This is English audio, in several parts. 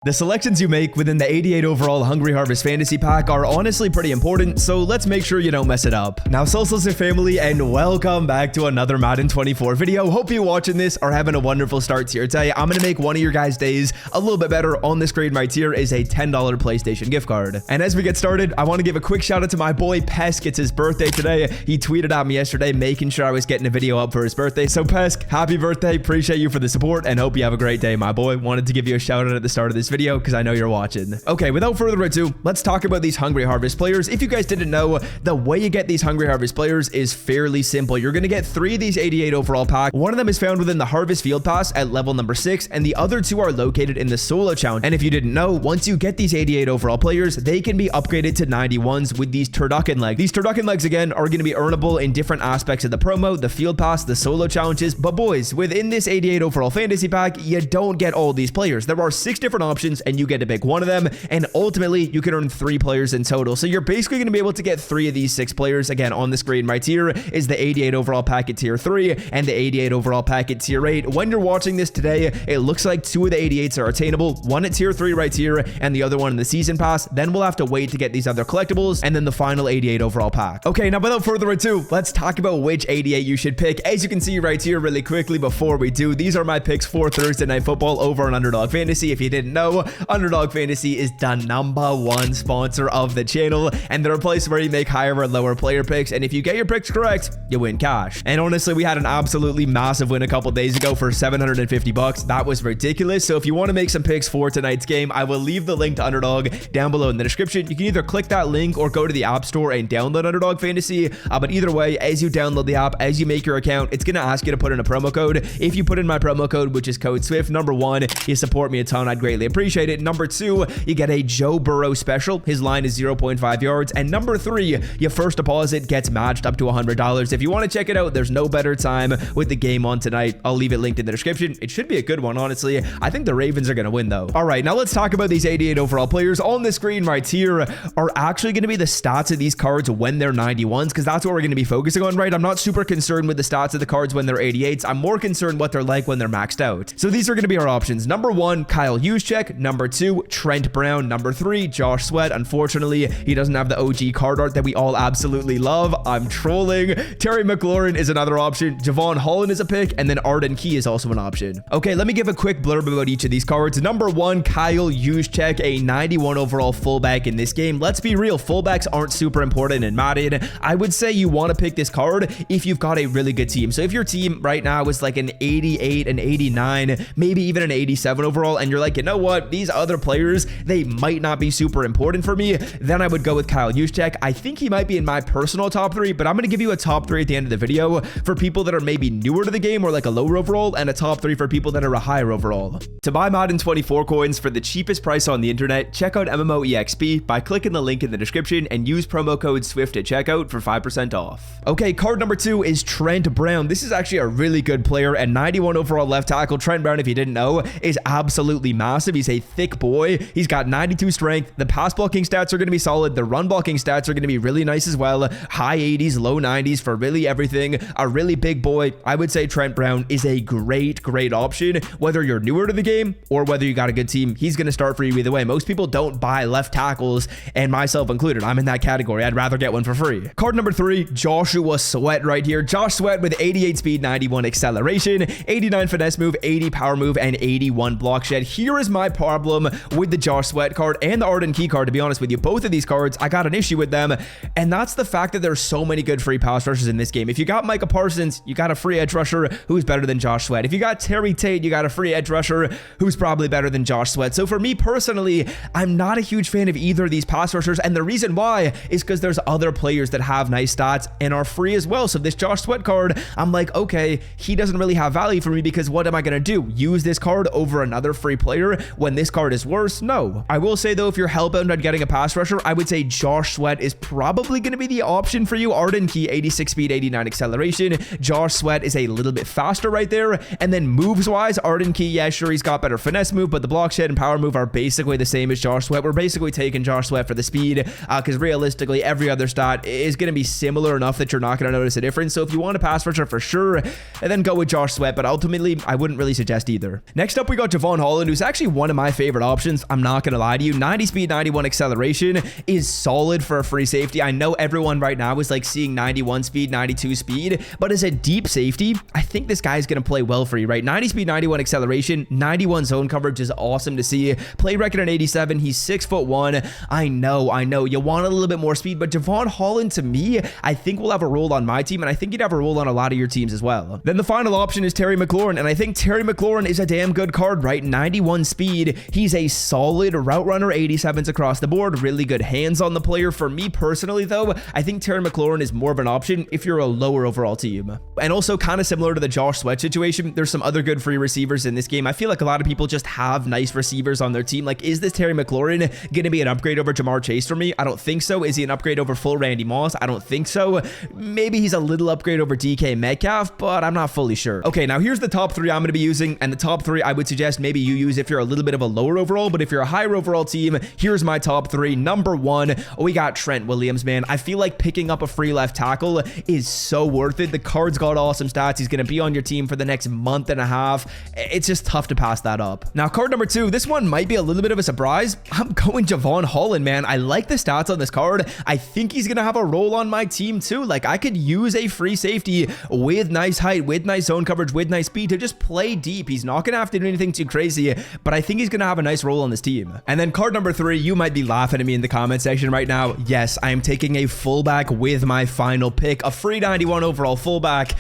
The selections you make within the 88 overall Hungry Harvest Fantasy Pack are honestly pretty important, so let's make sure you don't mess it up. Now, Salsa family, and welcome back to another Madden 24 video. Hope you watching this are having a wonderful start to your day. I'm gonna make one of your guys' days a little bit better. On the screen right here is a $10 PlayStation gift card. And as we get started, I want to give a quick shout out to my boy Pesk. It's his birthday today. He tweeted at me yesterday making sure I was getting a video up for his birthday. So Pesk, happy birthday. Appreciate you for the support and hope you have a great day, my boy. Wanted to give you a shout out at the start of this video because I know you're watching. Okay, without further ado, let's talk about these Hungry Harvest players. If you guys didn't know, the way you get these Hungry Harvest players is fairly simple. You're going to get 3 of these 88 overall pack. One of them is found within the Harvest Field Pass at level number 6, and the other 2 are located in the Solo Challenge. And if you didn't know, once you get these 88 overall players, they can be upgraded to 91s with these turducken legs. These turducken legs, again, are going to be earnable in different aspects of the promo, the Field Pass, the Solo Challenges. But boys, within this 88 overall fantasy pack, you don't get all these players. There are 6 different options, and you get to pick one of them, and ultimately you can earn 3 players in total. So you're basically going to be able to get 3 of these 6 players. Again, on the screen right here is the 88 overall pack at tier 3 and the 88 overall pack at tier 8. When you're watching this today, it looks like 2 of the 88s are attainable, one at tier 3 right here and the other one in the season pass. Then we'll have to wait to get these other collectibles and then the final 88 overall pack. Okay, now without further ado, let's talk about which 88 you should pick. As you can see right here really quickly before we do, these are my picks for Thursday Night Football over on Underdog Fantasy. If you didn't know, Underdog Fantasy is the #1 sponsor of the channel, and they're a place where you make higher or lower player picks, and if you get your picks correct, you win cash. And honestly, we had an absolutely massive win a couple days ago for 750 bucks. That was ridiculous. So if you want to make some picks for tonight's game, I will leave the link to Underdog down below in the description. You can either click that link or go to the App Store and download Underdog Fantasy. But either way, as you download the app, as you make your account, it's going to ask you to put in a promo code. If you put in my promo code, which is code SWIFT, number 1, you support me a ton. I'd greatly appreciate it. Number 2, you get a Joe Burrow special. His line is 0.5 yards. And number 3, your first deposit gets matched up to $100. If you want to check it out, there's no better time with the game on tonight. I'll leave it linked in the description. It should be a good one, honestly. I think the Ravens are going to win, though. All right, now let's talk about these 88 overall players. On the screen right here are actually going to be the stats of these cards when they're 91s, because that's what we're going to be focusing on, right? I'm not super concerned with the stats of the cards when they're 88s. I'm more concerned what they're like when they're maxed out. So these are going to be our options. Number 1, Kyle Juszczyk. Number 2, Trent Brown. Number 3, Josh Sweat. Unfortunately, he doesn't have the OG card art that we all absolutely love. I'm trolling. Terry McLaurin is another option. Javon Holland is a pick, and then Arden Key is also an option. Okay, let me give a quick blurb about each of these cards. Number 1, Kyle Juszczyk, a 91 overall fullback in this game. Let's be real, fullbacks aren't super important in Madden. I would say you want to pick this card if you've got a really good team. So if your team right now is like an 88, an 89, maybe even an 87 overall, and you're like, you know what, these other players, they might not be super important for me, then I would go with Kyle Juszczyk. I think he might be in my personal top 3, but I'm going to give you a top 3 at the end of the video for people that are maybe newer to the game or like a lower overall, and a top 3 for people that are a higher overall. To buy Madden 24 coins for the cheapest price on the internet, check out MMOEXP by clicking the link in the description and use promo code SWIFT at checkout for 5% off. Okay, card number 2 is Trent Brown. This is actually a really good player, and 91 overall left tackle. Trent Brown, if you didn't know, is absolutely massive. He's a thick boy. He's got 92 strength. The pass blocking stats are going to be solid. The run blocking stats are going to be really nice as well. High 80s, low 90s for really everything. A really big boy. I would say Trent Brown is a great option. Whether you're newer to the game or whether you got a good team, he's going to start for you either way. Most people don't buy left tackles, and myself included. I'm in that category. I'd rather get one for free. Card number 3, Joshua Sweat right here. Josh Sweat with 88 speed, 91 acceleration, 89 finesse move, 80 power move, and 81 block shed. Here is my problem with the Josh Sweat card and the Arden Key card, to be honest with you. Both of these cards, I got an issue with them, and that's the fact that there's so many good free pass rushers in this game. If you got Micah Parsons, you got a free edge rusher who's better than Josh Sweat. If you got Terry Tate, you got a free edge rusher who's probably better than Josh Sweat. So for me personally, I'm not a huge fan of either of these pass rushers, and the reason why is because there's other players that have nice stats and are free as well. So this Josh Sweat card, I'm like, okay, he doesn't really have value for me, because what am I going to do? Use this card over another free player when this card is worse? No. I will say though, if you're hellbound on getting a pass rusher, I would say Josh Sweat is probably going to be the option for you. Arden Key, 86 speed, 89 acceleration. Josh Sweat is a little bit faster right there. And then moves wise, Arden Key, yeah, sure, he's got better finesse move, but the block shed and power move are basically the same as Josh Sweat. We're basically taking Josh Sweat for the speed, because realistically, every other stat is going to be similar enough that you're not going to notice a difference. So if you want a pass rusher for sure, and then go with Josh Sweat, but ultimately, I wouldn't really suggest either. Next up, we got Javon Holland, who's actually one one of my favorite options. I'm not going to lie to you. 90 speed, 91 acceleration is solid for a free safety. I know everyone right now is like seeing 91 speed, 92 speed, but as a deep safety, I think this guy is going to play well for you, right? 90 speed, 91 acceleration, 91 zone coverage is awesome to see. Play record in 87. He's 6'1". I know. You want a little bit more speed, but Javon Holland, to me, I think will have a role on my team, and I think he'd have a role on a lot of your teams as well. Then the final option is Terry McLaurin, and I think Terry McLaurin is a damn good card, right? 91 speed. He's a solid route runner, 87s across the board, really good hands on the player. For me personally, though, I think Terry McLaurin is more of an option if you're a lower overall team. And also kind of similar to the Josh Sweat situation, there's some other good free receivers in this game. I feel like a lot of people just have nice receivers on their team. Like, is this Terry McLaurin going to be an upgrade over Jamar Chase for me? I don't think so. Is he an upgrade over full Randy Moss? I don't think so. Maybe he's a little upgrade over DK Metcalf, but I'm not fully sure. Okay, now here's the top 3 I'm going to be using, and the top 3 I would suggest maybe you use if you're a little bit of a lower overall, but if you're a higher overall team, here's my top 3. Number 1, we got Trent Williams, man. I feel like picking up a free left tackle is so worth it. The card's got awesome stats. He's going to be on your team for the next month and a half. It's just tough to pass that up. Now, card number 2, this one might be a little bit of a surprise. I'm going Javon Holland, man. I like the stats on this card. I think he's going to have a role on my team too. Like, I could use a free safety with nice height, with nice zone coverage, with nice speed to just play deep. He's not going to have to do anything too crazy, but I think he's going to have a nice role on this team. And then card number 3, you might be laughing at me in the comment section right now. Yes, I am taking a fullback with my final pick, a free 91 overall fullback.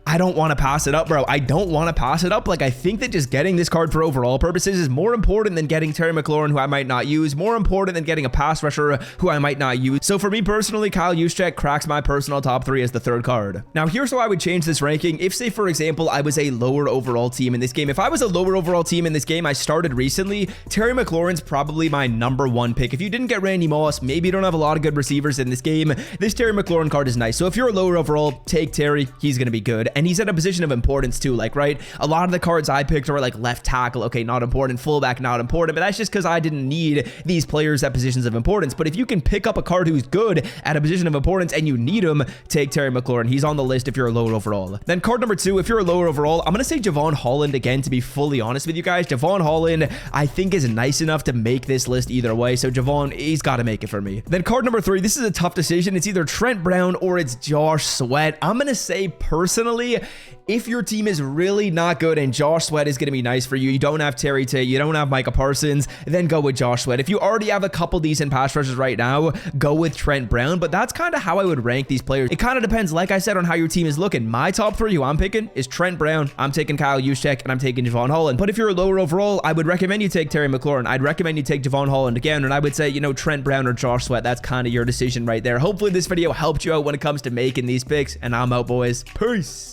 I don't want to pass it up, bro. I don't want to pass it up. Like, I think that just getting this card for overall purposes is more important than getting Terry McLaurin, who I might not use, more important than getting a pass rusher who I might not use. So for me personally, Kyle Juszczyk cracks my personal top 3 as the 3rd card. Now, here's how I would change this ranking. If, say, for example, I was a lower overall team in this game. If I was a lower overall team in this game, I started recently, Terry McLaurin's probably my number 1 pick. If you didn't get Randy Moss, maybe you don't have a lot of good receivers in this game, this Terry McLaurin card is nice. So if you're a lower overall, take Terry. He's going to be good. And he's at a position of importance too, like, right? A lot of the cards I picked are like left tackle, okay, not important, fullback, not important, but that's just because I didn't need these players at positions of importance. But if you can pick up a card who's good at a position of importance and you need him, take Terry McLaurin. He's on the list if you're a lower overall. Then card number 2, if you're a lower overall, I'm going to say Javon Holland again, to be fully honest with you guys. Javon Holland, I think, is nice enough to make this list either way. So Javon, he's got to make it for me. Then card number 3, this is a tough decision. It's either Trent Brown or it's Josh Sweat. I'm going to say personally, if your team is really not good and Josh Sweat is going to be nice for you, you don't have Terry Tate, you don't have Micah Parsons, then go with Josh Sweat. If you already have a couple decent pass rushers right now, go with Trent Brown. But that's kind of how I would rank these players. It kind of depends, like I said, on how your team is looking. My top 3 who I'm picking is Trent Brown, I'm taking Kyle Juszczyk, and I'm taking Javon Holland. But if you're a lower overall, I would recommend you take Terry McLaurin. I'd recommend you take Javon Holland again, and I would say, you know, Trent Brown or Josh Sweat. That's kind of your decision right there. Hopefully this video helped you out when it comes to making these picks, and I'm out, boys. Peace.